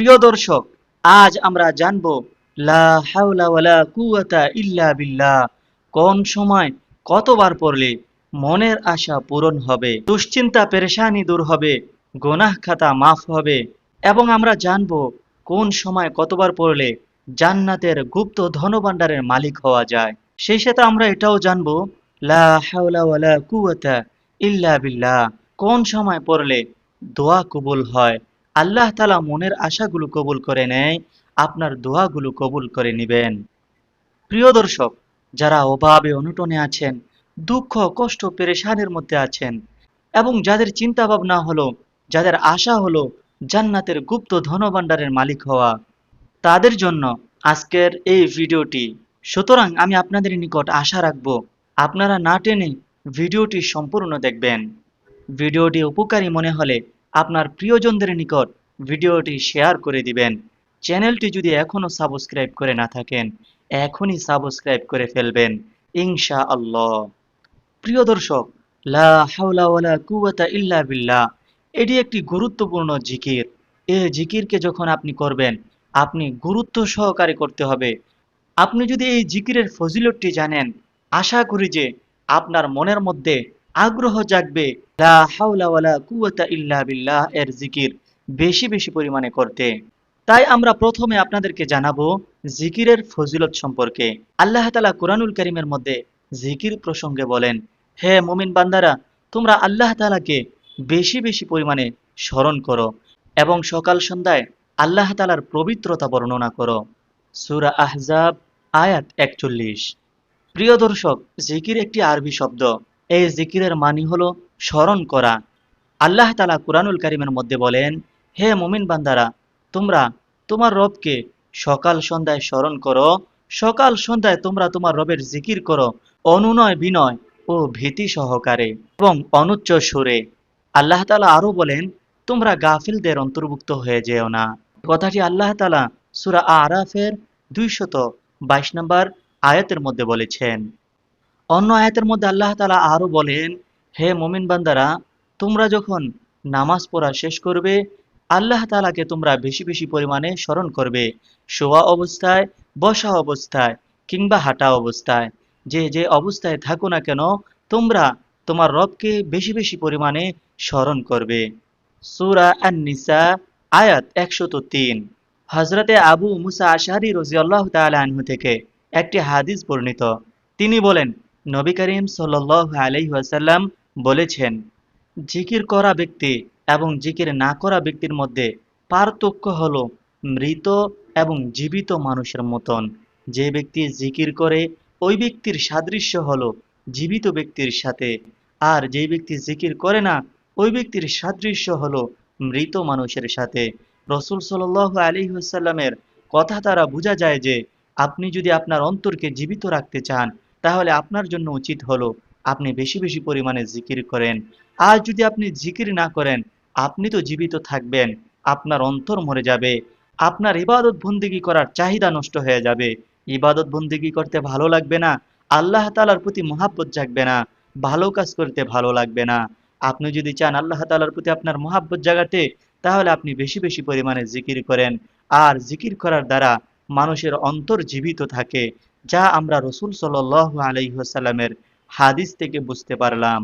প্রিয় দর্শক, আজ আমরা জানব লা হাওলা ওয়ালা কুওয়াতা ইল্লা বিল্লাহ কোন সময় কতবার পড়লে মনের আশা পূরণ হবে, দুশ্চিন্তা পেরেশানি দূর হবে, গুনাহ খাতা মাফ হবে। এবং আমরা জানব কোন সময় কতবার পড়লে জান্নাতের গুপ্ত ধনভাণ্ডারের মালিক হওয়া যায়। সেই সাথে আমরা এটাও জানব লা হাওলা ওয়ালা কুওয়াতা ইল্লা বিল্লাহ কোন সময় পড়লে দোয়া কবুল হয়, আল্লাহ তাআলা মনের আশাগুলো কবুল করে নেয়, আপনার দোয়াগুলো কবুল করে নেবেন। প্রিয় দর্শক, যারা অভাবে অনটনে আছেন, দুঃখ কষ্ট পেরেশানির মধ্যে আছেন, এবং যাদের চিন্তা ভাবনা হলো, যাদের আশা হলো জান্নাতের গুপ্ত ধনভাণ্ডারের মালিক হওয়া, তাদের জন্য আজকের এই ভিডিওটি। সুতরাং আমি আপনাদের নিকট আশা রাখব আপনারা না টেনে ভিডিওটি সম্পূর্ণ দেখবেন। ভিডিওটি উপকারী মনে হলে আপনার প্রিয়জনদের নিকট ভিডিওটি শেয়ার করে দিবেন। চ্যানেলটি যদি এখনো সাবস্ক্রাইব করে না থাকেন, এখনই সাবস্ক্রাইব করে ফেলবেন ইনশাআল্লাহ। প্রিয় দর্শক, লা হাওলা ওয়ালা কুওয়াতা ইল্লা বিল্লাহ এটি একটি গুরুত্বপূর্ণ জিকির। এই জিকিরকে যখন আপনি করবেন, আপনি গুরুত্ব সহকারে করতে হবে। আপনি যদি এই জিকিরের ফজিলতটি জানেন, আশা করি যে আপনার মনের মধ্যে আগ্রহ জাগবে লা হাওলা ওয়ালা কুওয়াতা ইল্লা বিল্লাহ এর জিকির বেশি বেশি পরিমাণে করতে। তাই আমরা প্রথমে আপনাদেরকে জানাবো জিকিরের ফজিলত সম্পর্কে। আল্লাহ তাআলা কুরআনুল কারীমের মধ্যে জিকির প্রসঙ্গে বলেন, হে মুমিন বান্দারা, তোমরা আল্লাহ তাআলাকে বেশি বেশি পরিমাণে স্মরণ করো এবং সকাল সন্ধ্যায় আল্লাহ তাআলার পবিত্রতা বর্ণনা করো। সূরা আহজাব আয়াত 41। প্রিয় দর্শক, জিকির একটি আরবি শব্দ। এই জিকিরের মানে হলো স্মরণ করা। আল্লাহ তাআলা কুরআনুল কারীমের মধ্যে বলেন, হে মুমিন বান্দারা, তোমরা তোমার রবকে সকাল সন্ধ্যায় স্মরণ করো, সকাল সন্ধ্যায় তোমরা তোমার রবের জিকির করো অনুনয় বিনয় ও ভীতি সহকারে এবং অনুচ্চ সুরে। আল্লাহ তাআলা আরো বলেন, তোমরা গাফিলদের অন্তর্ভুক্ত হয়ে যেও না। কথাটি আল্লাহ তাআলা সূরা আরাফের 222 নম্বর আয়াতের মধ্যে বলেছেন। অন্য আয়াতের মধ্যে আল্লাহ তাআলা আরো বলেন, হে মুমিন বান্দারা, তোমরা যখন নামাজ পড়া শেষ করবে, আল্লাহ তাআলাকে তোমরা বেশি বেশি পরিমাণে স্মরণ করবে, শোয়া অবস্থায়, বসা অবস্থায় কিংবা হাঁটা অবস্থায়। যে যে অবস্থায় থাকো না কেন, তোমরা তোমার রবকে বেশি বেশি পরিমাণে স্মরণ করবে। সূরা আন-নিসা আয়াত 103। হযরতে আবু মুসা আশআরী রাদিয়াল্লাহু তাআলা আনহু থেকে একটি হাদিস বর্ণিত। তিনি বলেন, নবী করিম সাল্লাল্লাহু আলাইহি ওয়াসাল্লাম বলেছেন, জিকির করা ব্যক্তি এবং জিকির না করা ব্যক্তির মধ্যে পার্থক্য হলো মৃত এবং জীবিত মানুষের মতন। যে ব্যক্তি জিকির করে ওই ব্যক্তির সাদৃশ্য হলো জীবিত ব্যক্তির সাথে, আর যে ব্যক্তি জিকির করে না ওই ব্যক্তির সাদৃশ্য হলো মৃত মানুষের সাথে। রাসূল সাল্লাল্লাহু আলাইহি ওয়াসাল্লামের কথা দ্বারা বোঝা যায় যে আপনি যদি আপনার অন্তরকে জীবিত রাখতে চান, তাহলে আপনার জন্য উচিত হলো আপনি বেশি বেশি পরিমাণে জিকির করেন। আর যদি আপনি জিকির না করেন, আপনি তো জীবিত থাকবেন, আপনার অন্তর মরে যাবে, আপনার ইবাদত বন্দেগী করার চাহিদা নষ্ট হয়ে যাবে, ইবাদত বন্দেগী করতে ভালো লাগবে না, আল্লাহ তাআলার প্রতি মহাব্বত জাগবে না, ভালো কাজ করতে ভালো লাগবে না। আপনি যদি চান আল্লাহ তাআলার প্রতি আপনার মহাব্বত জাগাতে, তাহলে আপনি বেশি বেশি পরিমাণে জিকির করেন। আর জিকির করার দ্বারা মানুষের অন্তর জীবিত থাকে, যা আমরা রাসূল সাল্লাল্লাহু আলাইহি ওয়াসাল্লামের হাদিস থেকে বুঝতে পারলাম।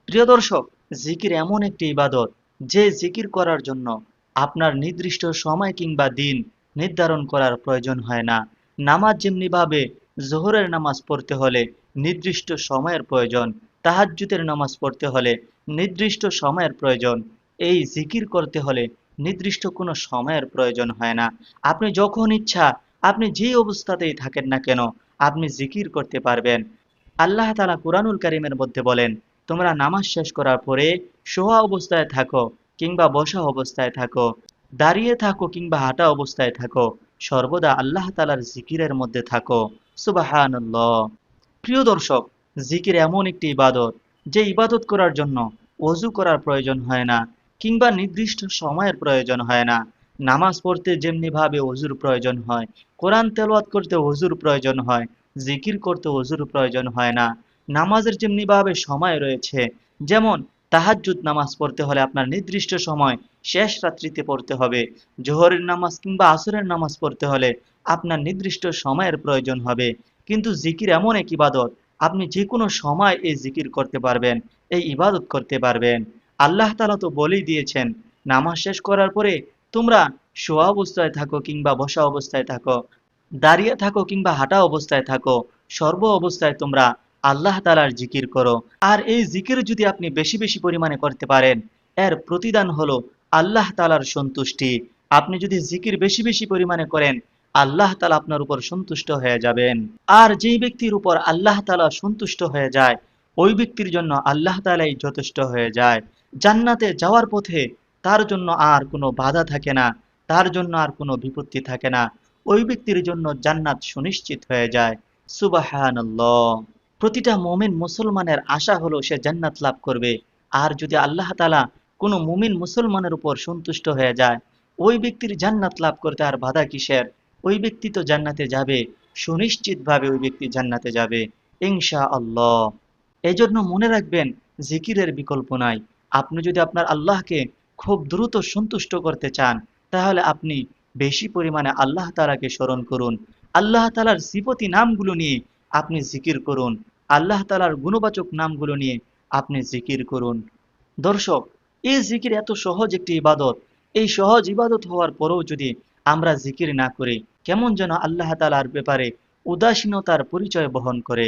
প্রিয় দর্শক, জিকির এমন একটি ইবাদত যে জিকির করার জন্য আপনার নির্দিষ্ট সময় কিংবা দিন নির্ধারণ করার প্রয়োজন হয় না। নামাজ যেমনিভাবে জোহরের নামাজ পড়তে হলে নির্দিষ্ট সময়ের প্রয়োজন, তাহাজ্জুদের নামাজ পড়তে হলে নির্দিষ্ট সময়ের প্রয়োজন, এই জিকির করতে হলে নির্দিষ্ট কোনো সময়ের প্রয়োজন হয় না। আপনি যখন ইচ্ছা, আপনি যেই অবস্থাতেই থাকেন না কেন, আপনি জিকির করতে পারবেন। আল্লাহ তাআলা কুরআনুল কারীমের মধ্যে বলেন, তোমরা নামাজ শেষ করার পরে শোয়া অবস্থায় থাকো কিংবা বসা অবস্থায় থাকো, দাঁড়িয়ে থাকো কিংবা হাঁটা অবস্থায় থাকো, সর্বদা আল্লাহ তাআলার জিকিরের মধ্যে থাকো। সুবহানাল্লাহ। প্রিয় দর্শক, জিকির এমন একটি ইবাদত যে ইবাদত করার জন্য ওযু করার প্রয়োজন হয় না কিংবা নির্দিষ্ট সময়ের প্রয়োজন হয় না। নামাজ পড়তে যেমনি ভাবে ওযুর প্রয়োজন হয়, কোরআন তেলাওয়াত করতে ওযুর প্রয়োজন হয়, জিকির করতে ওযুর প্রয়োজন হয় না। নামাজের যেমনি ভাবে সময় রয়েছে, যেমন তাহাজ্জুদ নামাজ পড়তে হলে আপনার নির্দিষ্ট সময়, শেষ রাত্রিতে পড়তে হবে। জোহরের নামাজ কিংবা আসরের নামাজ পড়তে হলে আপনার নির্দিষ্ট সময়ের প্রয়োজন হবে। কিন্তু জিকির এমন এক ইবাদত, আপনি যে কোনো সময় এই জিকির করতে পারবেন, এই ইবাদত করতে পারবেন। আল্লাহ তাআলা তো বলেই দিয়েছেন, নামাজ শেষ করার পরে তোমরা শোয়া অবস্থায় থাকো কিংবা বসা অবস্থায় থাকো, দাঁড়িয়ে থাকো কিংবা হাঁটা অবস্থায় থাকো, সর্ব অবস্থায় তোমরা আল্লাহ তাআলার জিকির করো। আর এই জিকির যদি আপনি বেশি বেশি পরিমাণে করতে পারেন, এর প্রতিদান হলো আল্লাহ তাআলার সন্তুষ্টি। আপনি যদি জিকির বেশি বেশি পরিমাণে করেন, আল্লাহ তাআলা আপনার উপর সন্তুষ্ট হয়ে যাবেন। আর যেই ব্যক্তির উপর আল্লাহ তাআলা সন্তুষ্ট হয়ে যায়, ওই ব্যক্তির জন্য আল্লাহ তাআলাই যথেষ্ট হয়ে যায়। জান্নাতে যাওয়ার পথে তার জন্য আর কোনো বাধা থাকে না, তার জন্য আর কোনো বিপত্তি থাকে না। ওই ব্যক্তির জন্য জান্নাত সুনিশ্চিত হয়ে যায়। সুবহানাল্লাহ। প্রতিটা মুমিন মুসলমানের আশা হলো সে জান্নাত লাভ করবে। আর যদি আল্লাহ তাআলা কোনো মুমিন মুসলমানের উপর সন্তুষ্ট হয়ে যায়, ওই ব্যক্তির জান্নাত লাভ করতে আর বাধা কিসের? ওই ব্যক্তি তো জান্নাতে যাবে, সুনিশ্চিতভাবে ওই ব্যক্তি জান্নাতে যাবে ইনশাআল্লাহ। এজন্য মনে রাখবেন, জিকিরের বিকল্প নাই। আপনি যদি আপনার আল্লাহকে খুব দ্রুত সন্তুষ্ট করতে চান, তাহলে আপনি বেশি পরিমাণে আল্লাহ তাআলাকে স্মরণ করুন। আল্লাহ তাআলার সিফতি নামগুলো নিয়ে আপনি জিকির করুন। আল্লাহ তাআলার গুণবাচক নামগুলো নিয়ে আপনি জিকির করুন। দর্শক, এই জিকির এত সহজ একটি ইবাদত। এই সহজ ইবাদত হওয়ার পরেও যদি আমরা জিকির না করি, কেমন যেন আল্লাহ তাআলার ব্যাপারে উদাসীনতার পরিচয় বহন করে।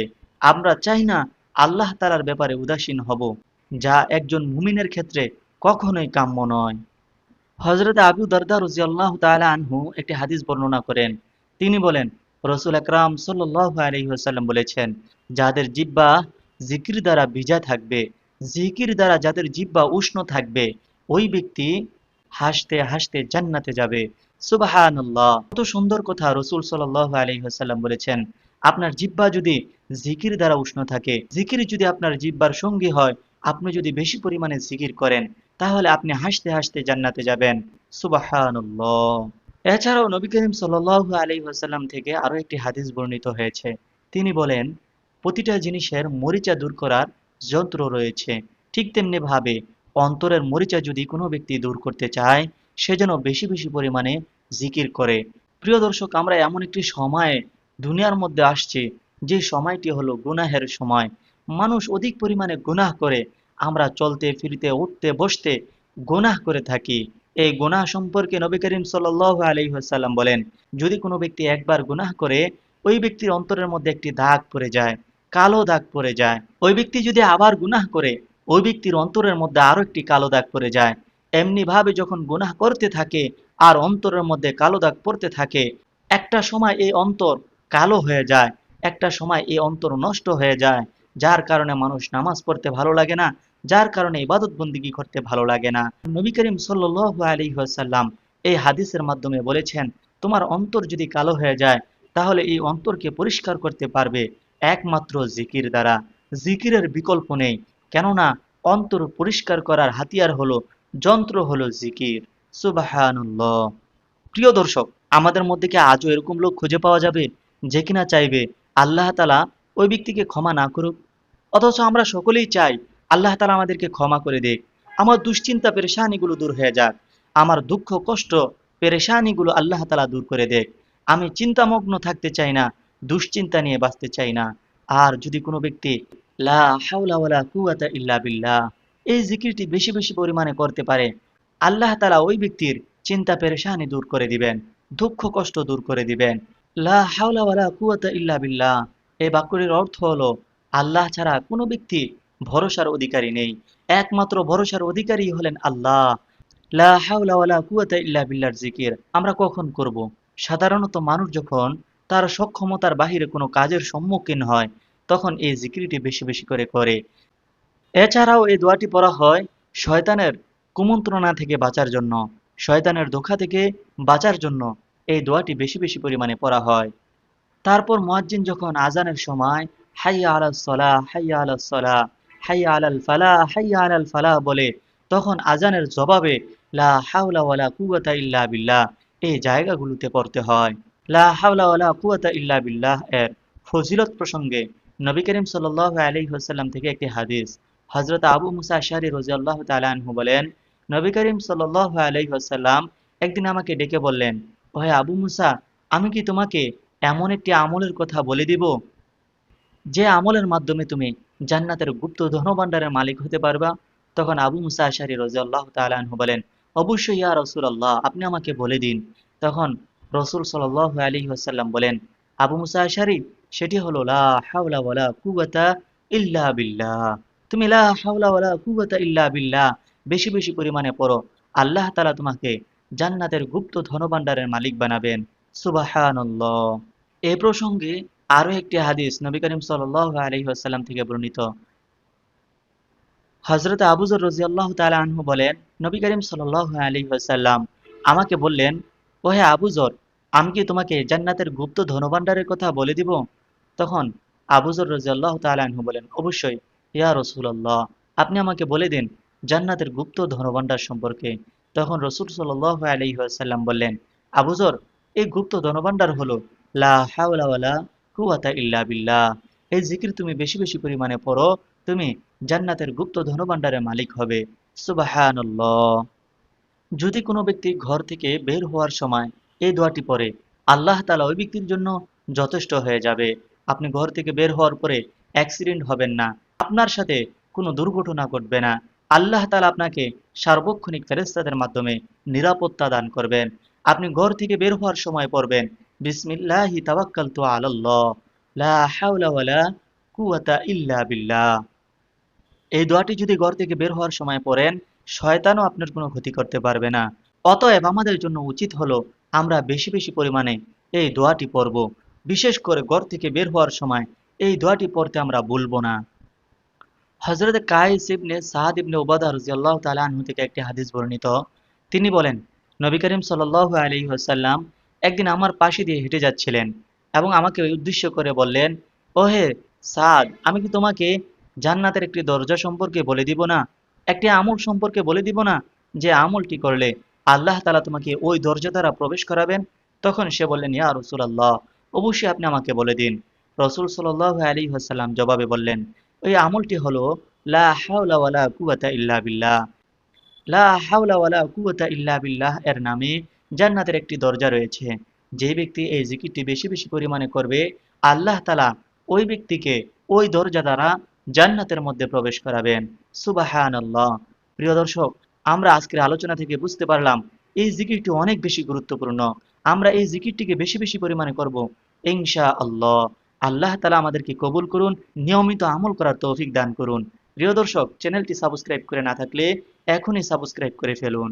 আমরা চাই না আল্লাহ তাআলার ব্যাপারে উদাসীন হব, যা একজন মুমিনের ক্ষেত্রে কখনোই কাম্য নয়। হযরত আবু দারদা রাদিয়াল্লাহু তাআলা আনহু একটি হাদিস বর্ণনা করেন। তিনি বলেন, রাসূল আকরাম সাল্লাল্লাহু আলাইহি ওয়াসাল্লাম বলেছেন, যাদের জিহ্বা জিকির দ্বারা ভিজা থাকবে, জিকির দ্বারা যাদের জিহ্বা উষ্ণ থাকবে, ওই ব্যক্তি হাসতে হাসতে জান্নাতে যাবে। সুবহানাল্লাহ। কত সুন্দর কথা রাসূল সাল্লাল্লাহু আলাইহি ওয়াসাল্লাম বলেছেন। আপনার জিহ্বা যদি জিকির দ্বারা উষ্ণ থাকে, জিকির যদি আপনার জিহ্বার সঙ্গী হয়, আপনি যদি বেশি পরিমাণে জিকির করেন, তাহলে আপনি হাসতে হাসতে জান্নাতে যাবেন। সুবহানাল্লাহ। এছাড়াও নবী করিম সাল্লাল্লাহু আলাইহি ওয়াসাল্লাম থেকে আরো একটি হাদিস বর্ণিত হয়েছে। তিনি বলেন, প্রতিটা জিনিসের মরিচা দূর করার যন্ত্র রয়েছে। ঠিক তেমনি ভাবে অন্তরের মরিচা যদি কোনো ব্যক্তি দূর করতে চায়, সে যেন বেশি বেশি পরিমাণে জিকির করে। প্রিয় দর্শক, আমরা এমন একটি সময়ে দুনিয়ার মধ্যে আসছি, যে সময়টি হলো গুনাহের সময়। মানুষ অধিক পরিমাণে গুনাহ করে। আমরা চলতে ফিরতে উঠতে বসতে গুনাহ করে থাকি। এই গুনাহ সম্পর্কে নবী করিম সাল্লাল্লাহু আলাইহি ওয়াসাল্লাম বলেন, যদি কোনো ব্যক্তি একবার গুনাহ করে, ওই ব্যক্তির অন্তরের মধ্যে একটি দাগ পড়ে যায়, কালো দাগ পড়ে যায়। ওই ব্যক্তি যদি আবার গুনাহ করে, ওই ব্যক্তির অন্তরের মধ্যে আরো একটি কালো দাগ পড়ে যায়। এমনি ভাবে যখন গুনাহ করতে থাকে আর অন্তরের মধ্যে কালো দাগ পড়তে থাকে, একটা সময় এই অন্তর কালো হয়ে যায়, একটা সময় এই অন্তর নষ্ট হয়ে যায়, যার কারণে মানুষ নামাজ পড়তে ভালো লাগে না, যার কারণে ইবাদত বন্দিগি করতে ভালো লাগে না। নবী করিম সাল্লাল্লাহু আলাইহি ওয়াসাল্লাম এই হাদিসের মাধ্যমে বলেছেন, তোমার অন্তর যদি কালো হয়ে যায়, তাহলে এই অন্তরকে পরিষ্কার করতে পারবে একমাত্র জিকির দ্বারা। জিকিরের বিকল্প নেই, কেননা অন্তর পরিষ্কার করার হাতিয়ার হলো, যন্ত্র হলো জিকির। সুবহানাল্লাহ। প্রিয় দর্শক, আমাদের মধ্যে কি আজও এরকম লোক খুঁজে পাওয়া যাবে, যে কিনা চাইবে আল্লাহ তাআলা ওই ব্যক্তিকে ক্ষমা না করুক? অথচ আমরা সকলেই চাই আল্লাহ তাআলা আমাদেরকে ক্ষমা করে দেখ, আমার দুশ্চিন্তা পেরেশানিগুলো দূর হয়ে যাক, আমার দুঃখ কষ্ট পেরেশানিগুলো আল্লাহ তাআলা দূর করে দেখ। আমি চিন্তামগ্ন থাকতে চাই না, দুশ্চিন্তা নিয়ে বাঁচতে চাই না। আর যদি কোনো ব্যক্তি লা হাওলা ওয়ালা কুওয়াতা ইল্লা বিল্লাহ এই জিকিরটি বেশি বেশি পরিমাণে করতে পারে, আল্লাহ তাআলা ওই ব্যক্তির চিন্তা পেরেশানি দূর করে দিবেন, দুঃখ কষ্ট দূর করে দিবেন। লা হাওলা ওয়ালা কুওয়াতা ইল্লা বিল্লাহ এই বাক্যটির অর্থ হলো, আল্লাহ ছাড়া কোনো ব্যক্তি ভরসার অধিকারী নেই, একমাত্র ভরসার অধিকারী হলেন আল্লাহ। লা হাওলা ওয়ালা কুওয়াতা ইল্লা বিল্লাহর জিকির আমরা কখন করব? সাধারণত মানুষ যখন তার সক্ষমতার বাহিরে কোনো কাজের সম্মুখীন হয়, তখন এই জিকিরটি বেশি বেশি করে করে। এছাড়াও এই দোয়াটি পড়া হয় শয়তানের কুমন্ত্রণা থেকে বাঁচার জন্য, শয়তানের ধোঁকা থেকে বাঁচার জন্য এই দোয়াটি বেশি বেশি পরিমাণে পড়া হয়। তারপর মুয়াজ্জিন যখন আজানের সময় হাইয়া আলাস সালাহ হাইয়া আলাস সালাহ হাইয়া আলাল ফালাহ হাইয়া আলাল ফালাহ বলে, তখন আজানের জবাবে লা হাওলা ওয়ালা কুওয়াতা ইল্লা বিল্লাহ এই জায়গাগুলোতে পড়তে হয়। লা হাওলা ওয়ালা কুওয়াতা ইল্লা বিল্লাহ এর ফজিলত প্রসঙ্গে নবী করিম সাল্লাল্লাহু আলাইহি ওয়াসাল্লাম থেকে একটি হাদিস। হযরত আবু মুসা আশআরী রাদিয়াল্লাহু তাআলা আনহু বলেন, নবী করিম সাল্লাল্লাহু আলাইহি ওয়াসাল্লাম একদিন আমাকে ডেকে বললেন, ওহে আবু মুসা, আমি কি তোমাকে এমন একটি আমলের কথা বলে দিব যে আমলের মাধ্যমে তুমি জান্নাতের গুপ্ত ধনভাণ্ডারের মালিক হতে পারবা? তখন আবু মুসা আশআরী রাদিয়াল্লাহু তাআলা আনহু বলেন, অবশ্যই ইয়া রাসূলুল্লাহ, আপনি আমাকে বলে দিন। তখন রাসূল সাল্লাল্লাহু আলাইহি ওয়াসাল্লাম বলেন, আবু মুসা আশআরী, সেটি হলো লা হাওলা ওয়ালা কুওয়াতা ইল্লা বিল্লাহ। তুমি লা হাওলা ওয়ালা কুওয়াতা ইল্লা বিল্লাহ বেশি বেশি পরিমাণে পড়ো, আল্লাহ তাআলা তোমাকে জান্নাতের গুপ্ত ধনভাণ্ডারের মালিক বানাবেন। সুবহানাল্লাহ। এ প্রসঙ্গে আরো একটি হাদিস নবী করিম সাল্লাল্লাহু আলাইহি ওয়াসাল্লাম থেকে বর্ণিত। হযরত আবু যর রাদিয়াল্লাহু তাআলা আনহু বলেন, নবী করিম সাল্লাল্লাহু আলাইহি ওয়াসাল্লাম আমাকে বললেন, ওহে আবু যর, আমি কি তোমাকে জান্নাতের গুপ্ত ধনভাণ্ডারের কথা বলে দিব? তখন আবু যর রাদিয়াল্লাহু তাআলা আনহু বলেন, অবশ্যই ইয়া রাসূলুল্লাহ, আপনি আমাকে বলে দিন জান্নাতের গুপ্ত ধনভাণ্ডার সম্পর্কে। তখন রাসূল সাল্লাল্লাহু আলাইহি ওয়াসাল্লাম বললেন, আবু যর, এই গুপ্ত ধনভাণ্ডার হলো লা হাওলা ওয়ালা কুওয়াতা ইল্লা বিল্লাহ। এই জিকির তুমি বেশি বেশি পরিমাণে পড়ো, তুমি জান্নাতের গুপ্ত ধনভাণ্ডারের মালিক হবে। সুবহানাল্লাহ। যদি কোনো ব্যক্তি ঘর থেকে বের হওয়ার সময় এই দোয়াটি পড়ে, আল্লাহ তাআলা ওই ব্যক্তির জন্য যথেষ্ট হয়ে যাবে। আপনি ঘর থেকে বের হওয়ার পরে অ্যাক্সিডেন্ট হবেন না, আপনার সাথে কোনো দুর্ঘটনা ঘটবে না। আল্লাহ তাআলা আপনাকে সার্বক্ষণিক ফেরেশতাদের মাধ্যমে নিরাপত্তা দান করবেন। আপনি ঘর থেকে বের হওয়ার সময় পড়বেন, বিসমিল্লাহি তাওয়াক্কালতু আলাল্লাহ, লা হাওলা ওয়ালা কুওয়াতা ইল্লা বিল্লাহ। এই দোয়াটি যদি ঘর থেকে বের হওয়ার সময় পড়েন, শয়তানও আপনার কোনো ক্ষতি করতে পারবে না। অতএব আমাদের জন্য উচিত হলো আমরা বেশি বেশি পরিমাণে এই দোয়াটি পড়ব। বিশেষ করে ঘর থেকে বের হওয়ার সময় এই দোয়াটি পড়তে আমরা ভুলব না। হযরত কায়েস ইবনে সাদ ইবনে উবাদা রাদিয়াল্লাহু তাআলা আনহু থেকে একটি হাদিস বর্ণিত। তিনি বলেন, নবী করিম সাল্লাল্লাহু আলাইহি ওয়াসাল্লাম একদিন আমার পাশে দিয়ে হেঁটে যাচ্ছিলেন এবং আমাকে উদ্দেশ্য করে বললেন, ওহে সাদ, আমি কি তোমাকে জান্নাতের একটি দরজা সম্পর্কে বলে দিব না, একটি আমল সম্পর্কে বলে দিব না, যে আমলটি করলে আল্লাহ তাআলা তোমাকে ওই দরজা দ্বারা প্রবেশ করাবেন? তখন সে বললেন, ইয়া রাসূলুল্লাহ, অবশ্যই আপনি আমাকে বলে দিন। রাসূল সাল্লাল্লাহু আলাইহি ওয়াসাল্লাম জবাবে বললেন, ওই আমলটি হলো লা হাওলা ওয়ালা কুওয়াতা ইল্লা বিল্লাহ। লা হাওলা ওয়ালা কুওয়াতা ইল্লা বিল্লাহ এর নামে জান্নাতের একটি দরজা রয়েছে। যে ব্যক্তি এই জিকিরটি বেশি বেশি পরিমাণে করবে, আল্লাহ তাআলা ওই ব্যক্তিকে ওই দরজা দ্বারা জান্নাতের মধ্যে প্রবেশ করাবেন। সুবহানাল্লাহ। প্রিয় দর্শক, আমরা আজকের আলোচনা থেকে বুঝতে পারলাম এই জিকিরটি অনেক বেশি গুরুত্বপূর্ণ। আমরা এই জিকিরটিকে বেশি বেশি পরিমাণে করব ইনশাআল্লাহ। আল্লাহ তাআলা আমাদেরকে কবুল করুন, নিয়মিত আমল করার তৌফিক দান করুন। প্রিয় দর্শক, চ্যানেলটি সাবস্ক্রাইব করে না থাকলে এখনই সাবস্ক্রাইব করে ফেলুন।